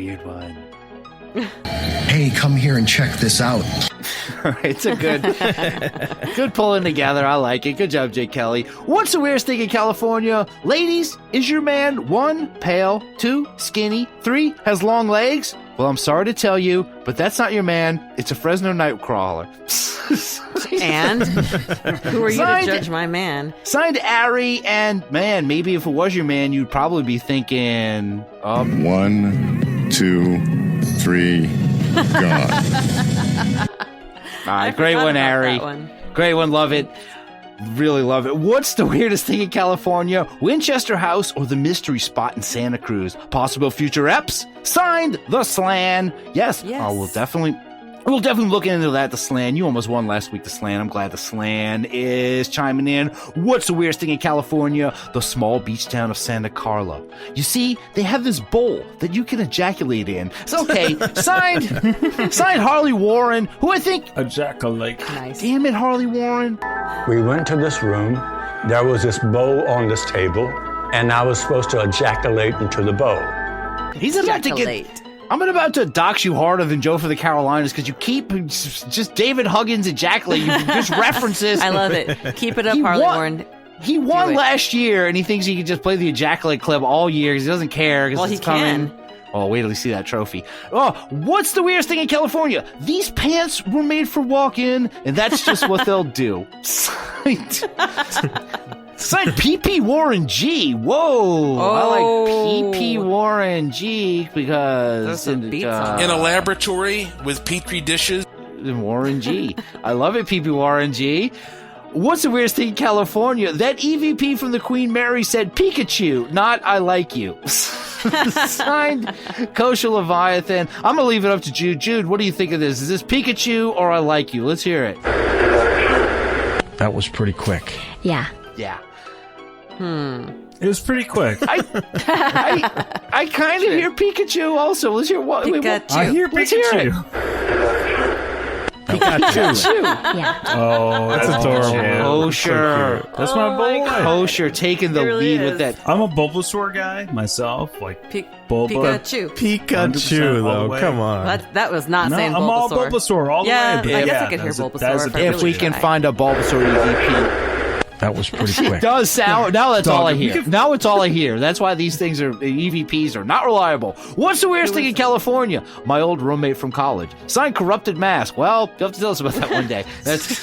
weird one? Hey, come here and check this out. All right, it's a good pulling together. I like it. Good job, Jake Kelly. What's the weirdest thing in California? Ladies, is your man 1, pale, 2, skinny, 3, has long legs? Well, I'm sorry to tell you, but that's not your man. It's a Fresno Nightcrawler. And who are you to judge my man? Signed Ari, and man, maybe if it was your man, you'd probably be thinking 1, 2, 3, gone. All right, great one, Ari. Great one, love it. Really love it. What's the weirdest thing in California? Winchester House or the mystery spot in Santa Cruz? Possible future eps? Signed, the Slan. Yes. We'll definitely look into that, the Slan. You almost won last week, the Slan. I'm glad the Slan is chiming in. What's the weirdest thing in California? The small beach town of Santa Carla. You see, they have this bowl that you can ejaculate in. It's okay. Signed Harley Warren, who I think... Ejaculate. Nice. Damn it, Harley Warren. We went to this room. There was this bowl on this table, and I was supposed to ejaculate into the bowl. He's about to get... I'm about to dox you harder than Joe for the Carolinas because you keep just David Huggins ejaculating. You just references. I love it. Keep it up, Harley Warren. He won last year, and he thinks he can just play the ejaculate clip all year because he doesn't care. Well, it's coming. Can. Oh, wait till you see that trophy. Oh, what's the weirdest thing in California? These pants were made for walk-in, and that's just what they'll do. Signed PP Warren G. Whoa. I like PP Warren G because in a laboratory with petri dishes. Warren G. I love it, PP Warren G. What's the weirdest thing in California? That EVP from the Queen Mary said Pikachu, not I like you. Signed Kosher Leviathan. I'm going to leave it up to Jude. Jude, what do you think of this? Is this Pikachu or I like you? Let's hear it. That was pretty quick. Yeah. It was pretty quick. I kind of hear Pikachu also. Let's hear what. Pikachu. I hear Let's hear it. Pikachu. Yeah. Oh, that's adorable. Kosher. That's my boy. Kosher taking the really lead is. with that. I'm a Bulbasaur guy myself. Like Bulba. Pikachu. 100% all the way. Come on. That was not saying Bulbasaur. I'm all Bulbasaur all the way. I But guess I could hear Bulbasaur. If we can find a Bulbasaur EVP. That was pretty quick. It does sound. Now that's all I hear. Now it's all I hear. That's why these things are EVPs are not reliable. What's the weirdest thing in California? My old roommate from college. Signed Corrupted Mask. Well, you'll have to tell us about that one day. That's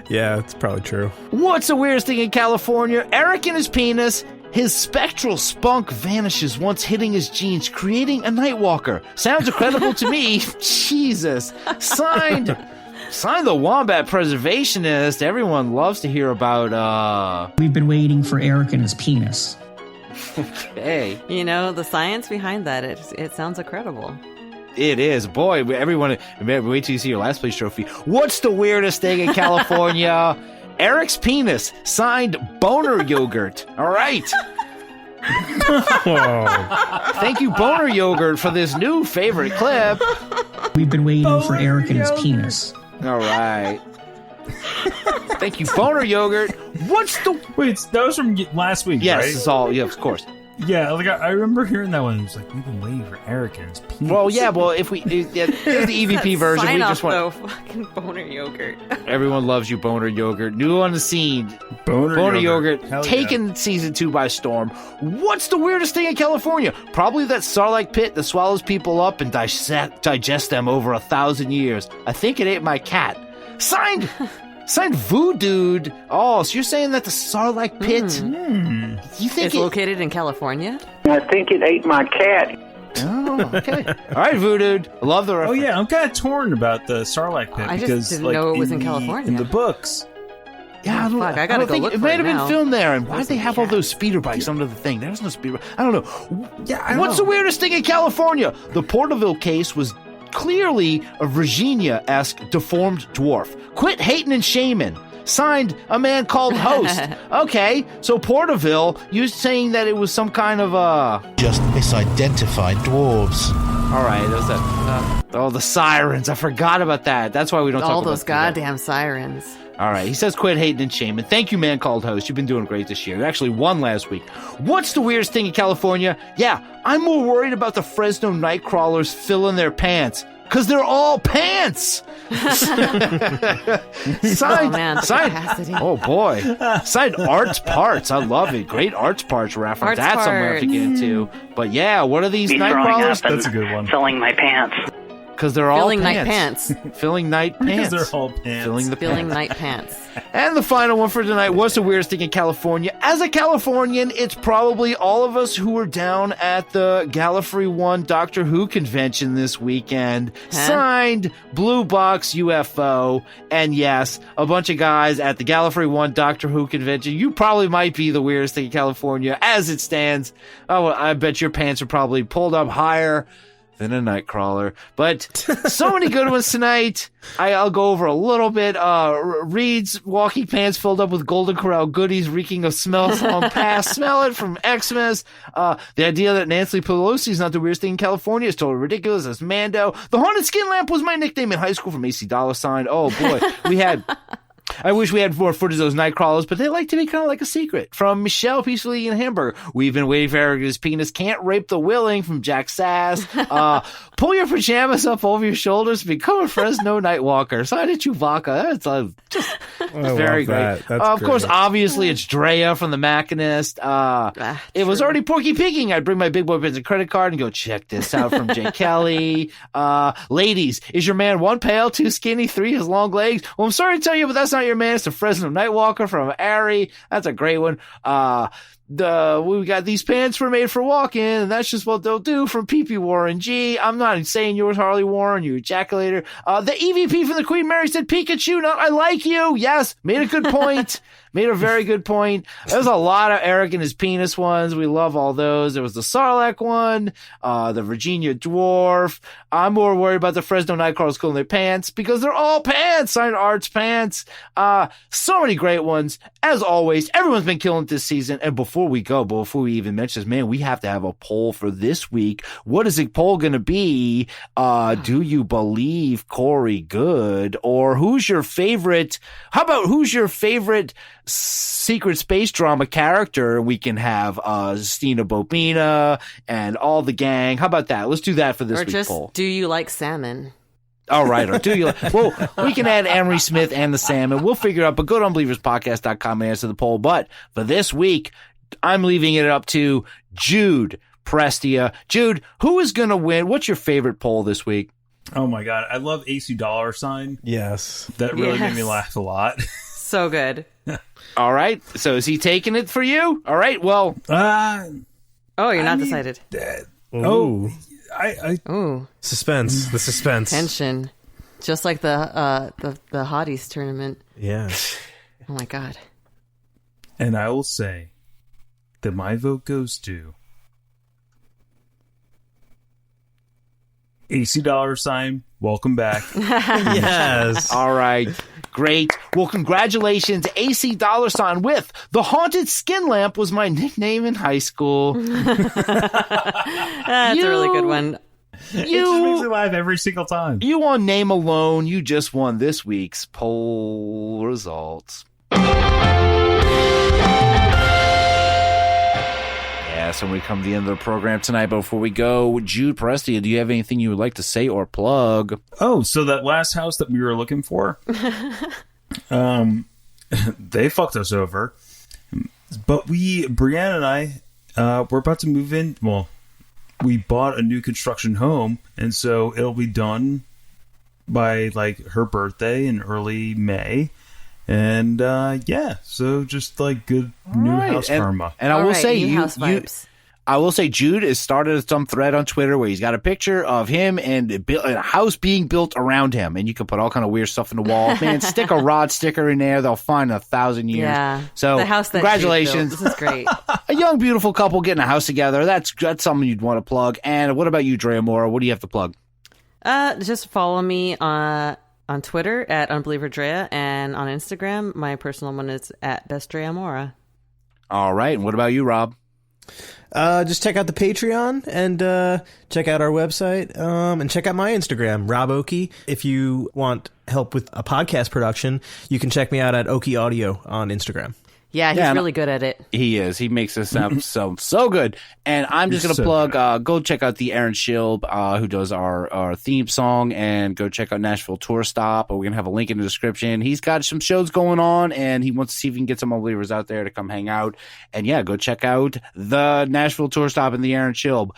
Yeah, it's probably true. What's the weirdest thing in California? Eric and his penis. His spectral spunk vanishes once hitting his jeans, creating a Nightwalker. Sounds incredible to me. Jesus. Signed the Wombat Preservationist. Everyone loves to hear about, We've been waiting for Eric and his penis. Okay. You know, the science behind that, it sounds incredible. It is. Boy, everyone, wait till you see your last place trophy. What's the weirdest thing in California? Eric's penis. Signed Boner Yogurt. All right. Thank you, Boner Yogurt, for this new favorite clip. We've been waiting for Eric and his penis. All right. Thank you, Boner Yogurt. What's the... Wait, that was from last week, Yes, right? it's all... Yeah, of course. Yeah, like I remember hearing that one. It was like, we've been waiting for Eric and his penis. Well, yeah, well, if we... Here's the EVP version. We just want... though, fucking Boner Yogurt. Everyone loves you, Boner Yogurt. New on the scene. Boner Yogurt Hell taking season 2 by storm. What's the weirdest thing in California? Probably that Starlight Pit that swallows people up and digest them over 1,000 years. I think it ate my cat. Signed Voodoo. Oh, so you're saying that the Starlight Pit... You think it's located in California? I think it ate my cat. Oh, okay. All right, Voodoo. I love the reference. Oh, yeah, I'm kind of torn about the Starlight Pit. I just because, didn't know it was in California. In the books. Yeah, I gotta go look it for might it have been now. filmed there. And why do they have all those speeder bikes under the thing? There's no speeder bike. I don't know. Yeah, What's the weirdest thing in California? The Porterville case was clearly a Virginia-esque deformed dwarf. Quit hating and shaming. Signed, a man called Host. Okay, so Porterville, you're saying that it was some kind of just misidentified dwarves. All right, there's that. The sirens. I forgot about that. That's why we don't talk about all those goddamn sirens. All right, he says quit hating and shaming. Thank you, man called host. You've been doing great this year. You actually won last week. What's the weirdest thing in California? Yeah, I'm more worried about the Fresno night crawlers filling their pants. Because they're all pants. Signed. Oh, boy. Signed Arts Parts. I love it. Great Arts Parts reference. That's something we have to get into. But yeah, what are these night crawlers? That's a good one. Filling my pants. Because they're all filling pants. Night pants. Filling night pants. Because they're all pants. Filling night pants. And the final one for tonight. What's the weirdest thing in California? As a Californian, it's probably all of us who were down at the Gallifrey 1 Doctor Who convention this weekend. Signed, Blue Box UFO. And yes, a bunch of guys at the Gallifrey 1 Doctor Who convention. You probably might be the weirdest thing in California as it stands. Oh, I bet your pants are probably pulled up higher than a nightcrawler. But so many good ones tonight. I'll go over a little bit. Reed's walking pants filled up with Golden Corral goodies reeking of smells on past. Smell it from Xmas. The idea that Nancy Pelosi is not the weirdest thing in California is totally ridiculous. As Mando. The haunted skin lamp was my nickname in high school from AC $. Oh boy. I wish we had more footage of those night crawlers, but they like to be kind of like a secret. From Michelle, peacefully eating a hamburger. We've been waiting for Erica's penis. Can't rape the willing from Jack Sass. Pull your pajamas up over your shoulders. Become a Fresno night walker. Sign it, Chewbacca. That's just very great. Of course, obviously, it's Drea from The Machinist. It was already Porky Picking. I'd bring my big boy business credit card and go, check this out from Jay Kelly. Ladies, is your man 1 pale, 2 skinny, 3 has long legs? Well, I'm sorry to tell you, but that's not your man. It's the Fresno Nightwalker from Ari. That's a great one. We got these pants were made for walking, and that's just what they'll do from PP Warren G. I'm not saying yours, Harley Warren, you ejaculator. The EVP from the Queen Mary said Pikachu, not I like you. Yes, made a good point. Made a very good point. There's a lot of Eric and his penis ones. We love all those. There was the Sarlacc one, the Virginia Dwarf. I'm more worried about the Fresno Nightcrawlers cooling their pants because they're all pants. Signed Arts Pants. So many great ones. As always, everyone's been killing it this season. And before we even mention this, man, we have to have a poll for this week. What is the poll going to be? Do you believe Corey Goode? Or who's your favorite? How about who's your favorite secret space drama character? We can have Stina Bobina and all the gang. How about that? Let's do that for this week's poll. Do you like salmon? All right. Or do you? Well, we can add Emery Smith and the salmon. We'll figure it out. But go to UnbelieversPodcast.com and answer the poll. But for this week, I'm leaving it up to Jude Prestia. Jude, who is going to win? What's your favorite poll this week? Oh my God, I love AC $. Yes, that really made me laugh a lot. So good. All right. So is he taking it for you? All right. Well. You're not decided. Suspense. The suspense. Tension. Just like the Hotties tournament. Yeah. Oh my God. And I will say that my vote goes to AC $. Welcome back. Yes. All right. Great. Well, congratulations, AC $, with the haunted skin lamp was my nickname in high school. That's a really good one. It just makes me laugh every single time. You won name alone. You just won this week's poll results. So we come to the end of the program tonight. But before we go, Jude Prestia, do you have anything you would like to say or plug? Oh, so that last house that we were looking for, they fucked us over. But Brianna and I, we're about to move in. Well, we bought a new construction home, and so it'll be done by like her birthday in early May. And so just like good new house karma. And I will say I will say Jude has started some thread on Twitter where he's got a picture of him and a house being built around him, and you can put all kind of weird stuff in the wall. Man, stick a rod sticker in there; they'll find 1,000 years. Yeah. So the house that congratulations! This is great. A young, beautiful couple getting a house together. That's something you'd want to plug. And what about you, Drea Mora? What do you have to plug? Just follow me on Twitter at UnbelieverDrea, and on Instagram, my personal one is at BestDreaMora. All right. And what about you, Rob? Just check out the Patreon and check out our website and check out my Instagram, Rob Okey. If you want help with a podcast production, you can check me out at Okey Audio on Instagram. Yeah, he's really good at it. He is. He makes us sound so good. And I'm just going to plug, go check out the Aaron Shilb, who does our theme song, and go check out Nashville Tour Stop. We're going to have a link in the description. He's got some shows going on, and he wants to see if he can get some Unbelievers out there to come hang out. And yeah, go check out the Nashville Tour Stop and the Aaron Shilb.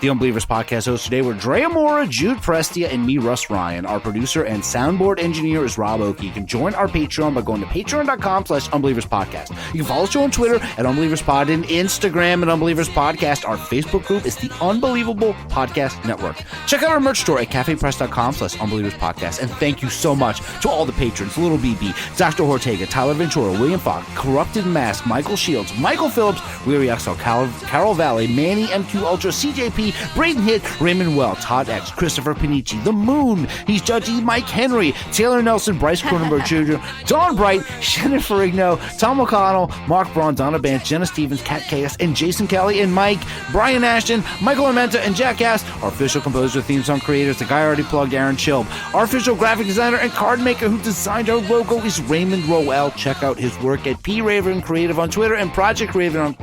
The Unbelievers Podcast host today were Drea, Mora, Jude, Prestia, and me, Rus Ryan. Our producer and soundboard engineer is Rob Okey. You can join our Patreon by going to patreon.com/UnbelieversPodcast. You can follow us on Twitter at UnbelieversPod and Instagram at UnbelieversPodcast. Our Facebook group is the Unbelievable Podcast Network. Check out our merch store at cafepress.com/UnbelieversPodcast. And thank you so much to all the patrons: Little BB, Dr. Ortega, Tyler Ventura, William Fox, Corrupted Mask, Michael Shields, Michael Phillips, Weary XL, Carol Valley, Manny MQ Ultra, CJP, Braden Hitt, Raymond Well, Todd X, Christopher Panici, The Moon, He's Judgy, Mike Henry, Taylor Nelson, Bryce Cronenberg Jr., Don Bright, Shannon Ferrigno, Tom O'Connell, Mark Braun, Donna Bance, Jenna Stevens, Kat Chaos, and Jason Kelly, and Mike, Brian Ashton, Michael Armenta, and Jackass. Our official composer, theme song creators, the guy already plugged, Aaron Shilb. Our official graphic designer and card maker who designed our logo is Raymond Roel. Check out his work at P. Raven Creative on Twitter and Project Creative on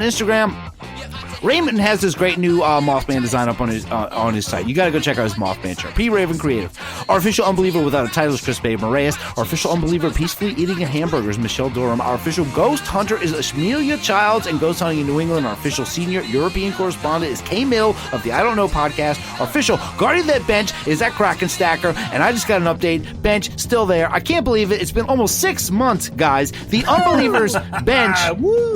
Instagram. Raymond has this great new Mothman design up on his site. You got to go check out his Mothman shirt. P. Raven Creative. Our official Unbeliever without a title is Chris Babe Moraes. Our official Unbeliever peacefully eating a hamburger is Michelle Durham. Our official Ghost Hunter is Amelia Childs and Ghost Hunting in New England. Our official senior European correspondent is Kay Mill of the I Don't Know podcast. Our official Guardian That Bench is that Kraken Stacker. And I just got an update. Bench still there. I can't believe it. It's been almost 6 months, guys. The Unbelievers bench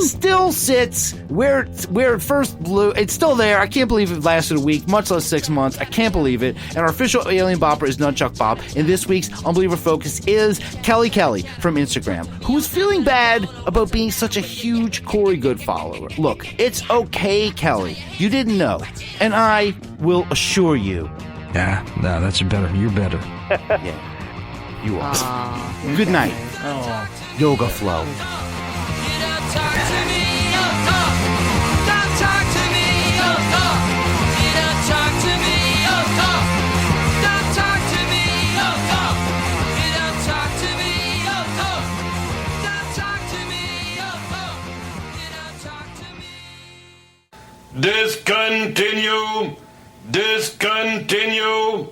still sits where it first blew. It's still there. I can't believe it lasted a week, much less 6 months. I can't believe it. And our official alien bopper is Nunchuck Bob. And this week's Unbeliever Focus is Kelly from Instagram, who is feeling bad about being such a huge Corey Goode follower. Look, it's okay, Kelly. You didn't know. And I will assure you. Yeah, no, that's better. You're better. Yeah, you are. Good night. Yoga Flow. Discontinue! Discontinue!